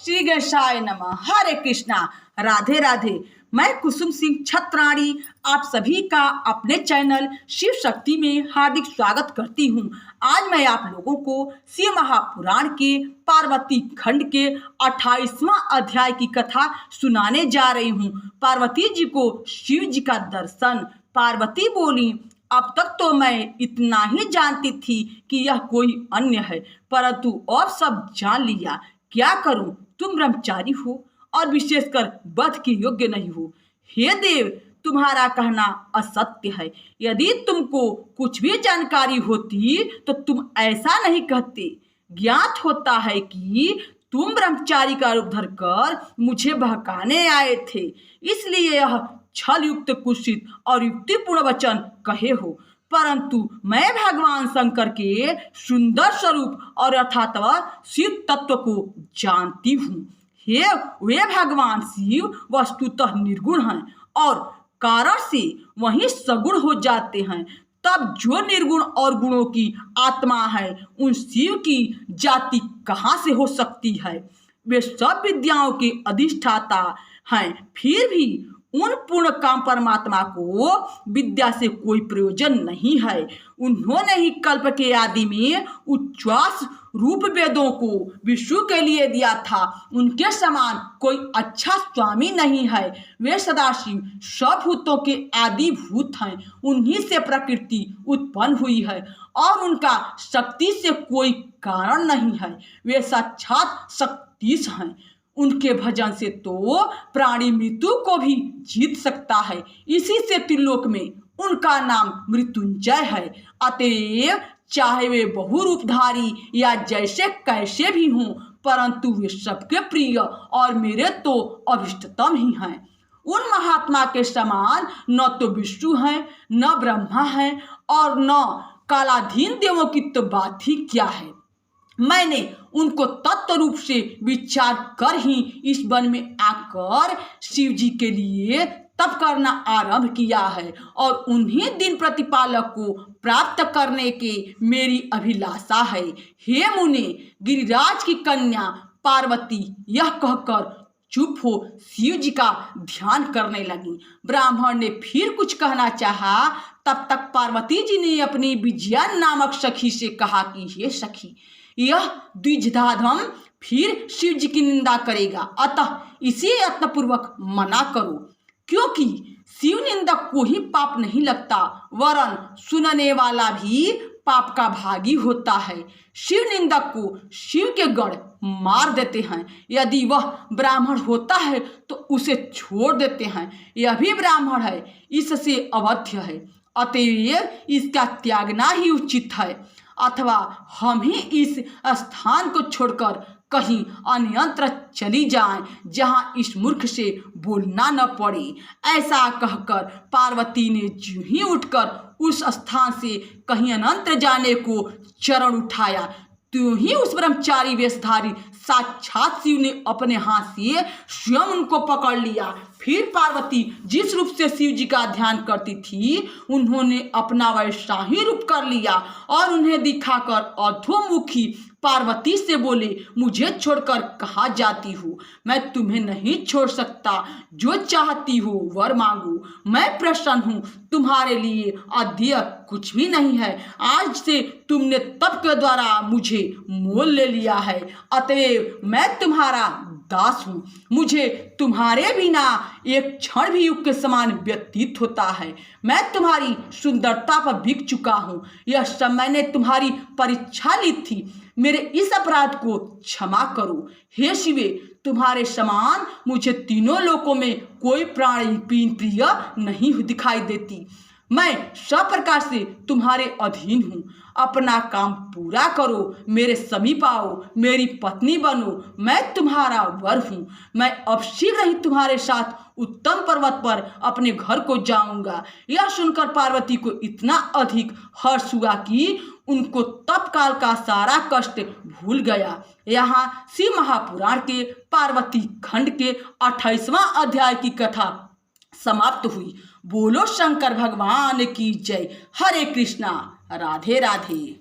श्री गणेशाय नमः। हरे कृष्णा, राधे राधे। मैं कुसुम सिंह छत्राणी आप सभी का अपने चैनल शिव शक्ति में हार्दिक स्वागत करती हूँ। आज मैं आप लोगों को शिव महापुराण के पार्वती खंड के 28वां अध्याय की कथा सुनाने जा रही हूँ। पार्वती जी को शिव जी का दर्शन। पार्वती बोली, अब तक तो मैं इतना ही जानती थी कि यह कोई अन्य है, परंतु अब सब जान लिया। क्या करूं? तुम ब्रह्मचारी हो और विशेषकर वध के योग्य नहीं हो। हे देव, तुम्हारा कहना असत्य है। यदि तुमको कुछ भी जानकारी होती तो तुम ऐसा नहीं कहते। ज्ञात होता है कि तुम ब्रह्मचारी का रूप धरकर मुझे बहकाने आए थे, इसलिए यह छल युक्त कुत्सित और युक्तिपूर्ण वचन कहे हो। परंतु मैं भगवान शंकर के सुंदर स्वरूप और अर्थात शिव तत्व को जानती हूँ। वे भगवान शिव वस्तुतः निर्गुण हैं और कारण से वहीं सगुण हो जाते हैं। तब जो निर्गुण और गुणों की आत्मा है, उन शिव की जाति कहाँ से हो सकती है? वे सब विद्याओं के अधिष्ठाता हैं, फिर भी उन पूर्ण काम परमात्मा को विद्या से कोई प्रयोजन नहीं है। उन्होंने ही कल्प के आदि में उच्छ्वास रूप वेदों को विष्णु के लिए दिया था। उनके समान कोई अच्छा स्वामी नहीं है। वे सदाशिव सब भूतों के आदि भूत हैं। उन्हीं से प्रकृति उत्पन्न हुई है और उनका शक्ति से कोई कारण नहीं है। वे साक्षात शक्तिश हैं। उनके भजन से तो प्राणी मृत्यु को भी जीत सकता है। इसी से त्रिलोक में उनका नाम मृत्युंजय है। अतएव चाहे वे बहुरूपधारी या जैसे कैसे भी हों, परंतु वे सबके प्रिय और मेरे तो अभिष्टतम ही हैं। उन महात्मा के समान न तो विष्णु हैं, न ब्रह्मा हैं और न कालाधीन देवों की तो बात ही क्या है। मैंने उनको तत्व रूप से विचार कर ही इस वन में आकर शिव जी के लिए तप करना आरंभ किया है और उन्हीं दिन प्रतिपालक को प्राप्त करने की मेरी अभिलाषा है। हे मुने, गिरिराज की कन्या पार्वती यह कहकर चुप हो शिव जी का ध्यान करने लगी। ब्राह्मण ने फिर कुछ कहना चाहा, तब तक पार्वती जी ने अपनी विजया नामक सखी से कहा कि हे सखी, यह द्विजधाधम फिर शिव जी की निंदा करेगा, अतः इसे यत्नपूर्वक मना करो, क्योंकि शिव निंदक को ही पाप नहीं लगता, वरन सुनने वाला भी पाप का भागी होता है। शिव निंदक को शिव के गण मार देते हैं। यदि वह ब्राह्मण होता है तो उसे छोड़ देते हैं। यह भी ब्राह्मण है, इससे अवध्य है, अतएव इसका त्यागना ही उचित है, अथवा हम ही इस स्थान को छोड़कर कहीं अन्यत्र चली जाएं, जहां इस मूर्ख से बोलना न पड़े। ऐसा कहकर पार्वती ने ज्यों ही उठकर उस स्थान से कहीं अन्यत्र जाने को चरण उठाया, त्यों ही उस ब्रह्मचारी वेशधारी साक्षात शिव ने अपने हाथ से स्वयं उनको पकड़ लिया। फिर पार्वती जिस रूप से शिव जी का ध्यान करती थी, उन्होंने अपना वैसा ही रूप कर लिया और उन्हें दिखाकर अधोमुखी पार्वती से बोले, मुझे छोड़कर कहाँ जाती हो? मैं तुम्हें नहीं छोड़ सकता। जो चाहती हो वर मांगो, मैं प्रसन्न हूँ। तुम्हारे लिए अध्यय कुछ भी नहीं है। आज से तुमने तप के द्वारा मुझे मोल ले लिया है, अतएव मैं तुम्हारा दास हूँ। मुझे तुम्हारे बिना एक क्षण भी युग के समान व्यतीत होता है। मैं तुम्हारी सुंदरता पर बिक चुका हूँ। यह सब मैंने तुम्हारी परीक्षा ली थी। मेरे इस अपराध को क्षमा करो। हे शिवे, तुम्हारे समान मुझे तीनों लोकों में कोई प्राणी प्रिय नहीं दिखाई देती। मैं सब प्रकार से तुम्हारे अधीन हूँ। अपना काम पूरा करो, मेरे समीप आओ, मेरी पत्नी बनो। मैं तुम्हारा वर हूँ। मैं अब शीघ्र ही तुम्हारे साथ उत्तम पर्वत पर अपने घर को जाऊंगा। यह सुनकर पार्वती को इतना अधिक हर्ष हुआ कि उनको तत्काल का सारा कष्ट भूल गया। यहाँ शिव महापुराण के पार्वती खंड के 28वां अध्याय की कथा समाप्त हुई। बोलो शंकर भगवान की जय। हरे कृष्णा, राधे राधे।